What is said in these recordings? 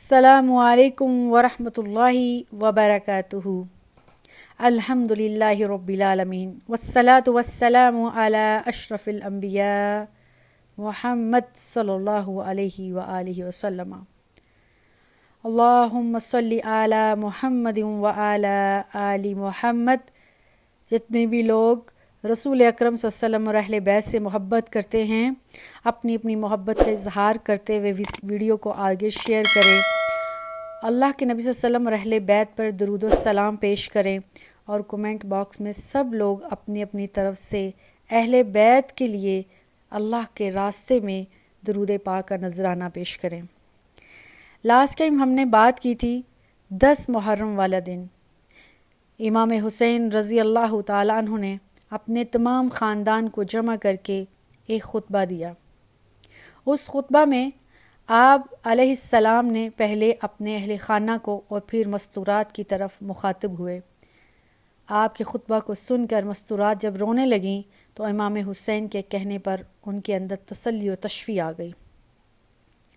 السلام علیکم ورحمۃ اللہ وبرکاتہ۔ الحمدللہ رب العالمین والصلاة والسلام علی اشرف الانبیاء محمد صلی اللہ علیہ وآلہ وسلم۔ اللہم صلی علی محمد وعلی آل محمد۔ جتنے بھی لوگ رسول اکرم صلی اللہ علیہ وسلم اور اہل بیت سے محبت کرتے ہیں، اپنی اپنی محبت کا اظہار کرتے ہوئے ویڈیو کو آگے شیئر کریں، اللہ کے نبی صلی اللہ علیہ وسلم اور اہل بیت پر درود و سلام پیش کریں، اور کومنٹ باکس میں سب لوگ اپنی اپنی طرف سے اہل بیت کے لیے اللہ کے راستے میں درود پاک کا نذرانہ پیش کریں۔ لاسٹ ٹائم ہم نے بات کی تھی 10 محرم والا دن امام حسین رضی اللہ تعالیٰ عنہ نے اپنے تمام خاندان کو جمع کر کے ایک خطبہ دیا۔ اس خطبہ میں آپ علیہ السلام نے پہلے اپنے اہل خانہ کو اور پھر مستورات کی طرف مخاطب ہوئے۔ آپ کے خطبہ کو سن کر مستورات جب رونے لگیں تو امام حسین کے کہنے پر ان کے اندر تسلی و تشفی آ گئی۔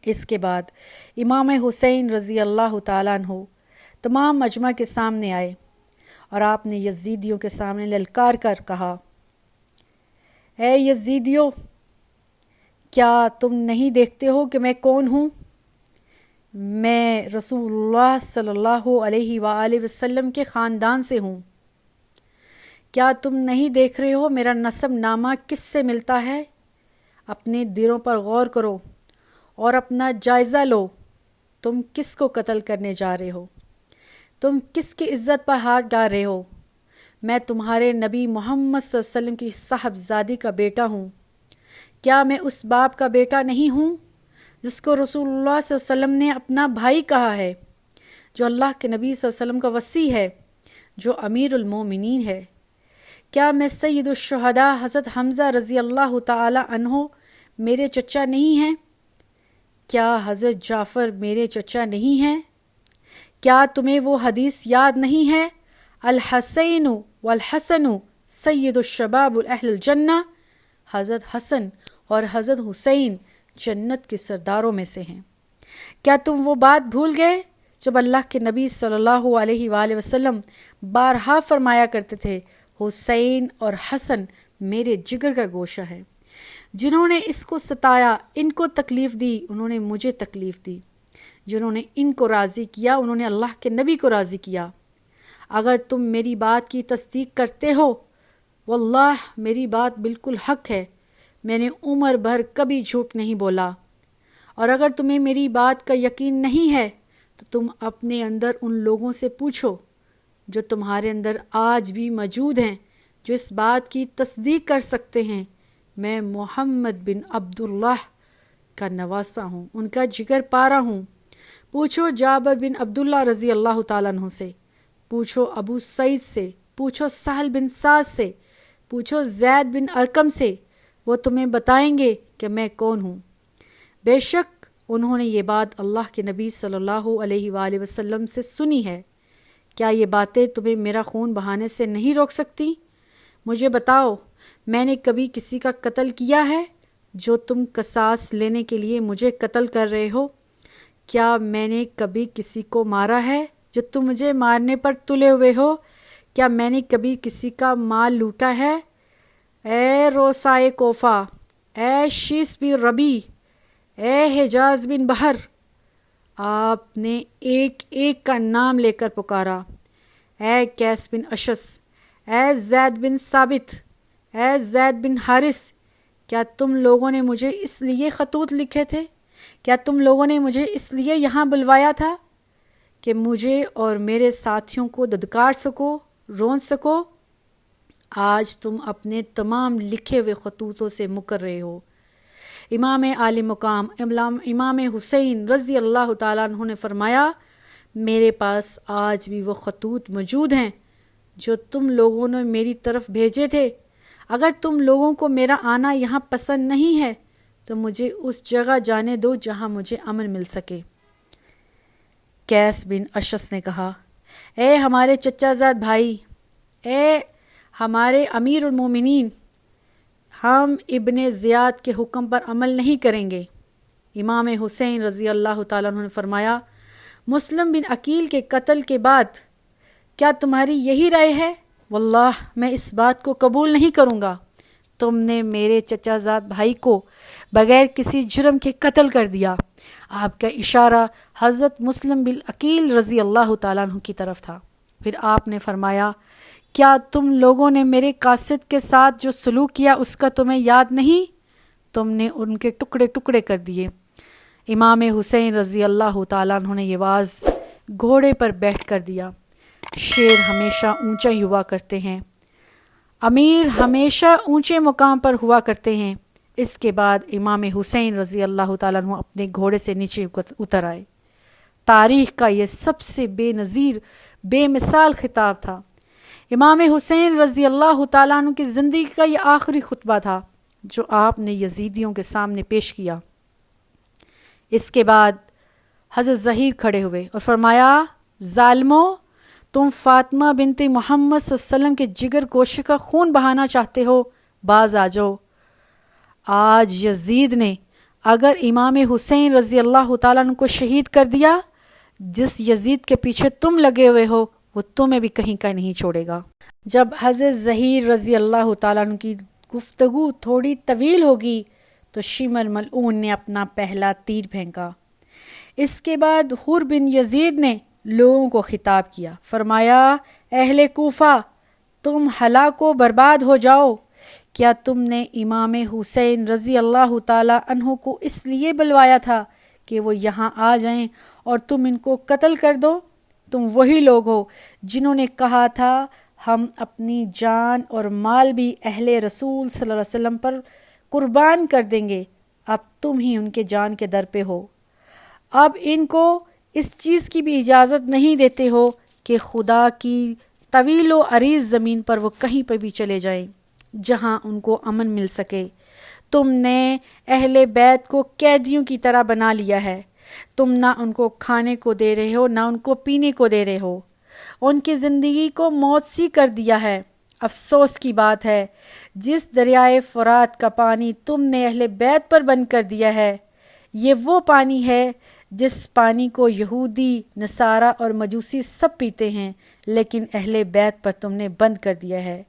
اس کے بعد امام حسین رضی اللہ تعالیٰ عنہ تمام مجمع کے سامنے آئے اور آپ نے یزیدیوں کے سامنے للکار کر کہا، اے یزیدیوں، کیا تم نہیں دیکھتے ہو کہ میں کون ہوں؟ میں رسول اللہ صلی اللہ علیہ وآلہ وسلم کے خاندان سے ہوں۔ کیا تم نہیں دیکھ رہے ہو میرا نسب نامہ کس سے ملتا ہے؟ اپنے دلوں پر غور کرو اور اپنا جائزہ لو، تم کس کو قتل کرنے جا رہے ہو؟ تم کس کی عزت پر ہاتھ ڈال رہے ہو؟ میں تمہارے نبی محمد صلی اللہ علیہ وسلم کی صاحبزادی کا بیٹا ہوں۔ کیا میں اس باپ کا بیٹا نہیں ہوں جس کو رسول اللہ صلی اللہ علیہ وسلم نے اپنا بھائی کہا ہے، جو اللہ کے نبی صلی اللہ علیہ وسلم کا وصی ہے، جو امیر المومنین ہے؟ کیا میں سید الشہداء حضرت حمزہ رضی اللہ تعالی عنہ میرے چچا نہیں ہیں؟ کیا حضرت جعفر میرے چچا نہیں ہیں؟ کیا تمہیں وہ حدیث یاد نہیں ہے، الحسین والحسن سید الشباب اہل الجنہ؟ حضرت حسن اور حضرت حسین جنت کے سرداروں میں سے ہیں۔ کیا تم وہ بات بھول گئے جب اللہ کے نبی صلی اللہ علیہ وآلہ وسلم بارہا فرمایا کرتے تھے، حسین اور حسن میرے جگر کا گوشہ ہیں، جنہوں نے اس کو ستایا، ان کو تکلیف دی، انہوں نے مجھے تکلیف دی، جنہوں نے ان کو راضی کیا انہوں نے اللہ کے نبی کو راضی کیا۔ اگر تم میری بات کی تصدیق کرتے ہو، واللہ میری بات بالکل حق ہے، میں نے عمر بھر کبھی جھوٹ نہیں بولا، اور اگر تمہیں میری بات کا یقین نہیں ہے تو تم اپنے اندر ان لوگوں سے پوچھو جو تمہارے اندر آج بھی موجود ہیں، جو اس بات کی تصدیق کر سکتے ہیں میں محمد بن عبداللہ کا نواسہ ہوں، ان کا جگر پارا ہوں۔ پوچھو جابر بن عبداللہ رضی اللہ تعالیٰ عنہ سے، پوچھو ابو سعید سے، پوچھو سہل بن سعد سے، پوچھو زید بن ارقم سے، وہ تمہیں بتائیں گے کہ میں کون ہوں۔ بے شک انہوں نے یہ بات اللہ کے نبی صلی اللہ علیہ وآلہ وسلم سے سنی ہے۔ کیا یہ باتیں تمہیں میرا خون بہانے سے نہیں روک سکتی؟ مجھے بتاؤ، میں نے کبھی کسی کا قتل کیا ہے جو تم قصاص لینے کے لیے مجھے قتل کر رہے ہو؟ کیا میں نے کبھی کسی کو مارا ہے جو تم مجھے مارنے پر تلے ہوئے ہو؟ کیا میں نے کبھی کسی کا مال لوٹا ہے؟ اے روسائے کوفہ، اے شیس بن ربی، اے حجاز بن بحر، آپ نے ایک ایک کا نام لے کر پکارا، اے قیس بن اشس، اے زید بن ثابت، اے زید بن حارث، کیا تم لوگوں نے مجھے اس لیے خطوط لکھے تھے؟ کیا تم لوگوں نے مجھے اس لیے یہاں بلوایا تھا کہ مجھے اور میرے ساتھیوں کو دھتکار سکو، رون سکو؟ آج تم اپنے تمام لکھے ہوئے خطوطوں سے مکر رہے ہو۔ امام عالی مقام امام حسین رضی اللہ تعالیٰ عنہ نے فرمایا، میرے پاس آج بھی وہ خطوط موجود ہیں جو تم لوگوں نے میری طرف بھیجے تھے۔ اگر تم لوگوں کو میرا آنا یہاں پسند نہیں ہے تو مجھے اس جگہ جانے دو جہاں مجھے امن مل سکے۔ قیس بن اشس نے کہا، اے ہمارے چچا زاد بھائی، اے ہمارے امیر المومنین، ہم ابن زیاد کے حکم پر عمل نہیں کریں گے۔ امام حسین رضی اللہ تعالیٰ عنہ نے فرمایا، مسلم بن عقیل کے قتل کے بعد کیا تمہاری یہی رائے ہے؟ واللہ میں اس بات کو قبول نہیں کروں گا، تم نے میرے چچا زاد بھائی کو بغیر کسی جرم کے قتل کر دیا۔ آپ کا اشارہ حضرت مسلم بن عقیل رضی اللہ تعالیٰ عنہ کی طرف تھا۔ پھر آپ نے فرمایا، کیا تم لوگوں نے میرے قاصد کے ساتھ جو سلوک کیا اس کا تمہیں یاد نہیں؟ تم نے ان کے ٹکڑے ٹکڑے کر دیے۔ امام حسین رضی اللہ تعالیٰ عنہ نے یہ واز گھوڑے پر بیٹھ کر دیا۔ شیر ہمیشہ اونچا ہی ہوا کرتے ہیں، امیر ہمیشہ اونچے مقام پر ہوا کرتے ہیں۔ اس کے بعد امام حسین رضی اللہ تعالیٰ عنہ اپنے گھوڑے سے نیچے اتر آئے۔ تاریخ کا یہ سب سے بے نظیر بے مثال خطاب تھا۔ امام حسین رضی اللہ تعالیٰ عنہ کی زندگی کا یہ آخری خطبہ تھا جو آپ نے یزیدیوں کے سامنے پیش کیا۔ اس کے بعد حضرت ظہیر کھڑے ہوئے اور فرمایا، ظالمو، تم فاطمہ بنت محمد صلی اللہ علیہ وسلم کے جگر گوشے کا خون بہانا چاہتے ہو، باز آ جاؤ۔ آج یزید نے اگر امام حسین رضی اللہ تعالیٰ عنہ کو شہید کر دیا، جس یزید کے پیچھے تم لگے ہوئے ہو وہ تمہیں بھی کہیں کا نہیں چھوڑے گا۔ جب حضرت ظہیر رضی اللہ تعالیٰ عنہ کی گفتگو تھوڑی طویل ہوگی تو شمر ملعون نے اپنا پہلا تیر پھینکا۔ اس کے بعد حر بن یزید نے لوگوں کو خطاب کیا، فرمایا، اہل کوفہ، تم ہلاک و برباد ہو جاؤ۔ کیا تم نے امام حسین رضی اللہ تعالیٰ عنہ کو اس لیے بلوایا تھا کہ وہ یہاں آ جائیں اور تم ان کو قتل کر دو؟ تم وہی لوگ ہو جنہوں نے کہا تھا ہم اپنی جان اور مال بھی اہل رسول صلی اللہ علیہ وسلم پر قربان کر دیں گے۔ اب تم ہی ان کے جان کے در پہ ہو۔ اب ان کو اس چیز کی بھی اجازت نہیں دیتے ہو کہ خدا کی طویل و عریض زمین پر وہ کہیں پہ بھی چلے جائیں جہاں ان کو امن مل سکے۔ تم نے اہل بیت کو قیدیوں کی طرح بنا لیا ہے۔ تم نہ ان کو کھانے کو دے رہے ہو نہ ان کو پینے کو دے رہے ہو، ان کی زندگی کو موت سی کر دیا ہے۔ افسوس کی بات ہے، جس دریائے فرات کا پانی تم نے اہل بیت پر بند کر دیا ہے، یہ وہ پانی ہے جس پانی کو یہودی، نصارہ اور مجوسی سب پیتے ہیں، لیکن اہل بیت پر تم نے بند کر دیا ہے۔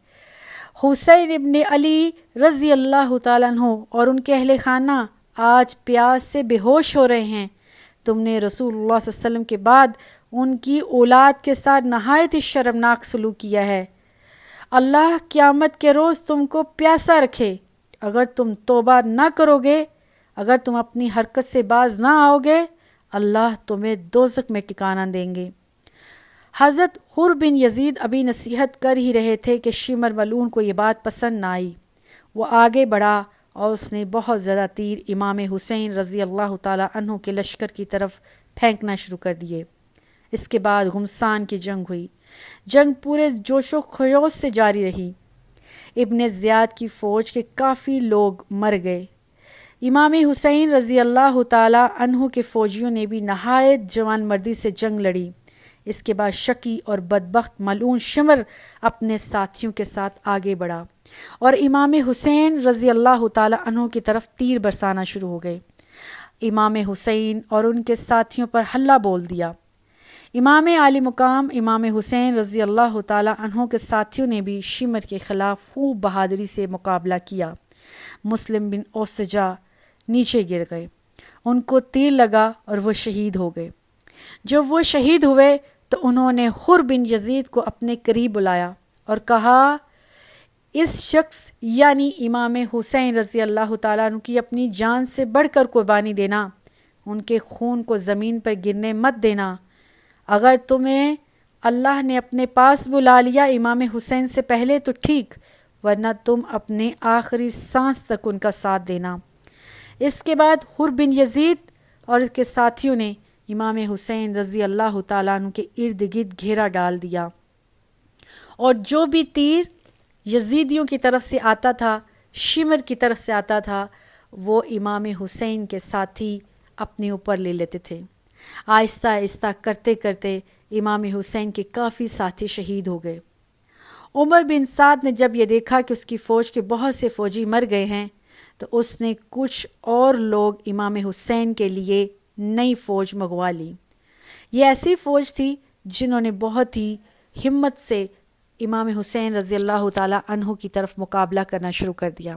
حسین ابن علی رضی اللہ تعالیٰ عنہ اور ان کے اہل خانہ آج پیاس سے بے ہوش ہو رہے ہیں۔ تم نے رسول اللہ صلی اللہ علیہ وسلم کے بعد ان کی اولاد کے ساتھ نہایت ہی شرمناک سلوک کیا ہے۔ اللہ قیامت کے روز تم کو پیاسا رکھے۔ اگر تم توبہ نہ کرو گے، اگر تم اپنی حرکت سے باز نہ آؤ گے، اللہ تمہیں دوزخ میں ٹھکانہ دیں گے۔ حضرت حر بن یزید ابھی نصیحت کر ہی رہے تھے کہ شمر ملعون کو یہ بات پسند نہ آئی۔ وہ آگے بڑھا اور اس نے بہت زیادہ تیر امام حسین رضی اللہ تعالیٰ عنہ کے لشکر کی طرف پھینکنا شروع کر دیے۔ اس کے بعد غمسان کی جنگ ہوئی۔ جنگ پورے جوش و خروش سے جاری رہی۔ ابن زیاد کی فوج کے کافی لوگ مر گئے۔ امام حسین رضی اللہ تعالیٰ عنہ کے فوجیوں نے بھی نہایت جوان مردی سے جنگ لڑی۔ اس کے بعد شقی اور بدبخت ملعون شمر اپنے ساتھیوں کے ساتھ آگے بڑھا اور امام حسین رضی اللہ تعالیٰ عنہ کی طرف تیر برسانا شروع ہو گئے۔ امام حسین اور ان کے ساتھیوں پر حلہ بول دیا۔ امام عالی مقام امام حسین رضی اللہ تعالیٰ عنہ کے ساتھیوں نے بھی شمر کے خلاف خوب بہادری سے مقابلہ کیا۔ مسلم بن اوسجا نیچے گر گئے، ان کو تیر لگا اور وہ شہید ہو گئے۔ جب وہ شہید ہوئے تو انہوں نے حر بن یزید کو اپنے قریب بلایا اور کہا، اس شخص یعنی امام حسین رضی اللہ تعالیٰ عنہ کی اپنی جان سے بڑھ کر قربانی دینا، ان کے خون کو زمین پر گرنے مت دینا۔ اگر تمہیں اللہ نے اپنے پاس بلا لیا امام حسین سے پہلے تو ٹھیک، ورنہ تم اپنے آخری سانس تک ان کا ساتھ دینا۔ اس کے بعد حر بن یزید اور اس کے ساتھیوں نے امام حسین رضی اللہ تعالیٰ عنہ کے ارد گرد گھیرا ڈال دیا، اور جو بھی تیر یزیدیوں کی طرف سے آتا تھا، شمر کی طرف سے آتا تھا، وہ امام حسین کے ساتھی اپنے اوپر لے لیتے تھے۔ آہستہ آہستہ کرتے کرتے امام حسین کے کافی ساتھی شہید ہو گئے۔ عمر بن سعد نے جب یہ دیکھا کہ اس کی فوج کے بہت سے فوجی مر گئے ہیں تو اس نے کچھ اور لوگ امام حسین کے لیے نئی فوج منگوا لی۔ یہ ایسی فوج تھی جنہوں نے بہت ہی ہمت سے امام حسین رضی اللہ تعالیٰ عنہ کی طرف مقابلہ کرنا شروع کر دیا۔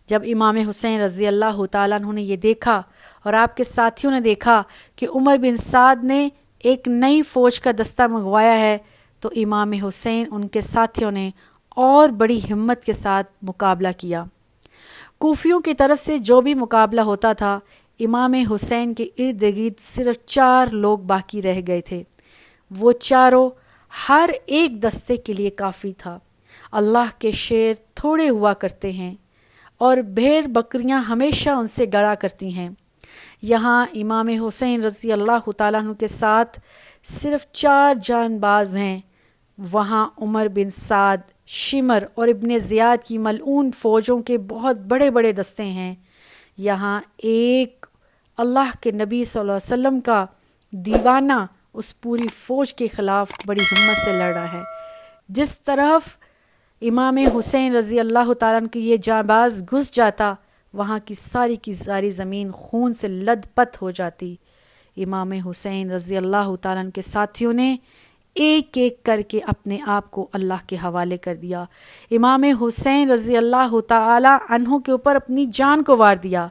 جب امام حسین رضی اللہ تعالیٰ عنہ نے یہ دیکھا اور آپ کے ساتھیوں نے دیکھا کہ عمر بن سعد نے ایک نئی فوج کا دستہ منگوایا ہے، تو امام حسین ان کے ساتھیوں نے اور بڑی ہمت کے ساتھ مقابلہ کیا۔ کوفیوں کی طرف سے جو بھی مقابلہ ہوتا تھا، امام حسین کے ارد گرد صرف 4 لوگ باقی رہ گئے تھے۔ وہ چاروں ہر ایک دستے کے لیے کافی تھا۔ اللہ کے شیر تھوڑے ہوا کرتے ہیں اور بھیڑ بکریاں ہمیشہ ان سے گڑا کرتی ہیں۔ یہاں امام حسین رضی اللہ تعالیٰ عنہ کے ساتھ صرف 4 جان باز ہیں، وہاں عمر بن سعد، شمر اور ابن زیاد کی ملعون فوجوں کے بہت بڑے بڑے دستے ہیں۔ یہاں ایک اللہ کے نبی صلی اللہ علیہ وسلم کا دیوانہ اس پوری فوج کے خلاف بڑی ہمت سے لڑ رہا ہے۔ جس طرف امام حسین رضی اللہ تعالیٰ عنہ کی یہ جانباز گھس جاتا، وہاں کی ساری زمین خون سے لد پت ہو جاتی۔ امام حسین رضی اللہ تعالیٰ عنہ کے ساتھیوں نے ایک ایک کر کے اپنے آپ کو اللہ کے حوالے کر دیا۔ امام حسین رضی اللہ تعالیٰ عنہ کے اوپر اپنی جان کو وار دیا۔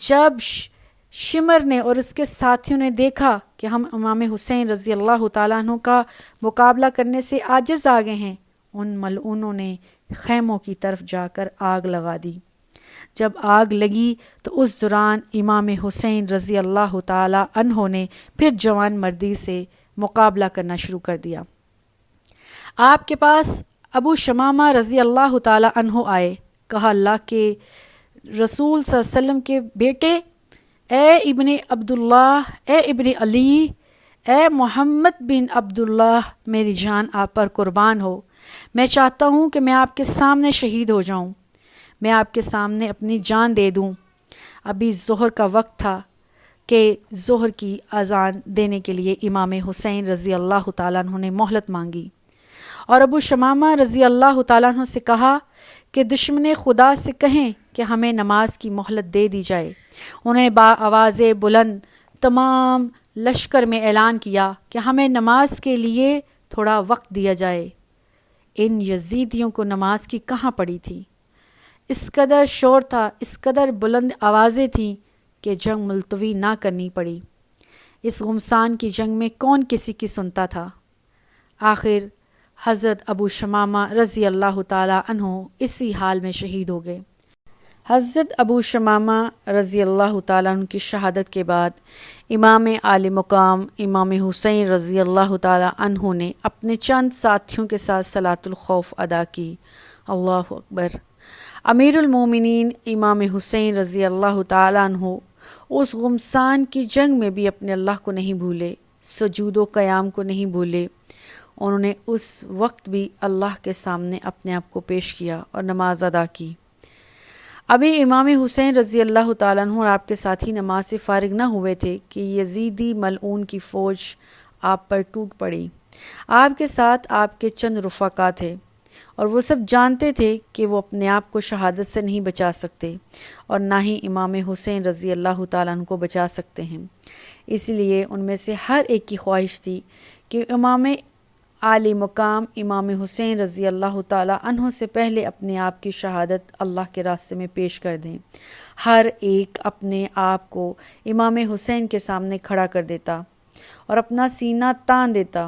جب شمر نے اور اس کے ساتھیوں نے دیکھا کہ ہم امام حسین رضی اللہ تعالیٰ عنہ کا مقابلہ کرنے سے عاجز آ گئے ہیں، ان ملعونوں نے خیموں کی طرف جا کر آگ لگا دی۔ جب آگ لگی تو اس دوران امام حسین رضی اللہ تعالیٰ عنہ نے پھر جوان مردی سے مقابلہ کرنا شروع کر دیا۔ آپ کے پاس ابو شمامہ رضی اللہ تعالیٰ عنہ آئے، کہا اللہ کے رسول صلی اللہ علیہ وسلم کے بیٹے، اے ابن عبداللہ، اے ابن علی، اے محمد بن عبداللہ، میری جان آپ پر قربان ہو۔ میں چاہتا ہوں کہ میں آپ کے سامنے شہید ہو جاؤں، میں آپ کے سامنے اپنی جان دے دوں۔ ابھی ظہر کا وقت تھا کہ ظہر کی اذان دینے کے لیے امام حسین رضی اللہ تعالیٰ عنہ نے مہلت مانگی، اور ابو شمامہ رضی اللہ تعالیٰ عنہ سے کہا کہ دشمن خدا سے کہیں کہ ہمیں نماز کی مہلت دے دی جائے۔ انہیں آواز بلند تمام لشکر میں اعلان کیا کہ ہمیں نماز کے لیے تھوڑا وقت دیا جائے۔ ان یزیدیوں کو نماز کی کہاں پڑی تھی؟ اس قدر شور تھا، اس قدر بلند آوازیں تھیں کہ جنگ ملتوی نہ کرنی پڑی۔ اس غمسان کی جنگ میں کون کسی کی سنتا تھا؟ آخر حضرت ابو شمامہ رضی اللہ تعالیٰ عنہ اسی حال میں شہید ہو گئے۔ حضرت ابو شمامہ رضی اللہ تعالیٰ عنہ کی شہادت کے بعد امام عالی مقام امام حسین رضی اللہ تعالیٰ عنہ نے اپنے چند ساتھیوں کے ساتھ صلاۃ الخوف ادا کی۔ اللہ اکبر۔ امیر المومنین امام حسین رضی اللہ تعالیٰ عنہ اس غمسان کی جنگ میں بھی اپنے اللہ کو نہیں بھولے، سجود و قیام کو نہیں بھولے۔ انہوں نے اس وقت بھی اللہ کے سامنے اپنے آپ کو پیش کیا اور نماز ادا کی۔ ابھی امام حسین رضی اللہ تعالیٰ عنہ اور آپ کے ساتھی نماز سے فارغ نہ ہوئے تھے کہ یزیدی ملعون کی فوج آپ پر ٹوٹ پڑی۔ آپ کے ساتھ آپ کے چند رفقا تھے اور وہ سب جانتے تھے کہ وہ اپنے آپ کو شہادت سے نہیں بچا سکتے اور نہ ہی امام حسین رضی اللہ تعالیٰ عنہ کو بچا سکتے ہیں۔ اس لیے ان میں سے ہر ایک کی خواہش تھی کہ امام عالی مقام امام حسین رضی اللہ تعالیٰ عنہ سے پہلے اپنے آپ کی شہادت اللہ کے راستے میں پیش کر دیں۔ ہر ایک اپنے آپ کو امام حسین کے سامنے کھڑا کر دیتا اور اپنا سینہ تان دیتا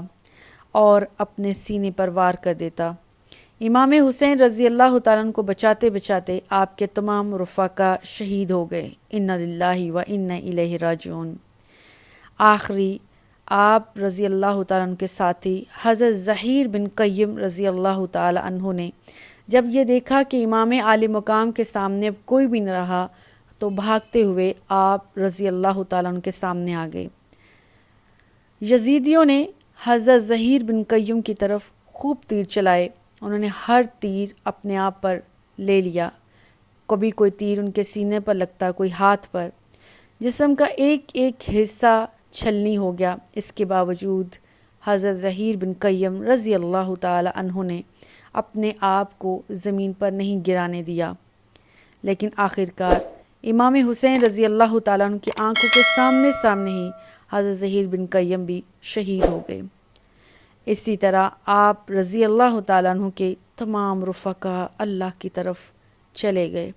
اور اپنے سینے پر وار کر دیتا۔ امام حسین رضی اللہ تعالیٰ عنہ کو بچاتے بچاتے آپ کے تمام رفقا شہید ہو گئے۔ انا للہ و انا الیہ راجعون۔ آخری آپ رضی اللہ تعالیٰ عنہ کے ساتھی حضرت زہیر بن قیم رضی اللہ تعالیٰ عنہ نے جب یہ دیکھا کہ امام عالی مقام کے سامنے اب کوئی بھی نہ رہا تو بھاگتے ہوئے آپ رضی اللہ تعالیٰ عنہ کے سامنے آ گئے۔ یزیدیوں نے حضرت زہیر بن قیم کی طرف خوب تیر چلائے، انہوں نے ہر تیر اپنے آپ پر لے لیا، کبھی کوئی تیر ان کے سینے پر لگتا، کوئی ہاتھ پر، جسم کا ایک ایک حصہ چھلنی ہو گیا۔ اس کے باوجود حضرت زہیر بن قیم رضی اللہ تعالی عنہ نے اپنے آپ کو زمین پر نہیں گرانے دیا، لیکن آخرکار امام حسین رضی اللہ تعالیٰ عنہ کی آنکھوں کے سامنے ہی حضرت زہیر بن قیم بھی شہید ہو گئے۔ اسی طرح آپ رضی اللہ تعالیٰ عنہ کے تمام رفقا اللہ کی طرف چلے گئے۔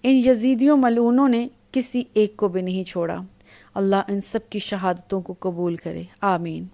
ان یزیدیوں ملعونوں نے کسی ایک کو بھی نہیں چھوڑا۔ اللہ ان سب کی شہادتوں کو قبول کرے، آمین۔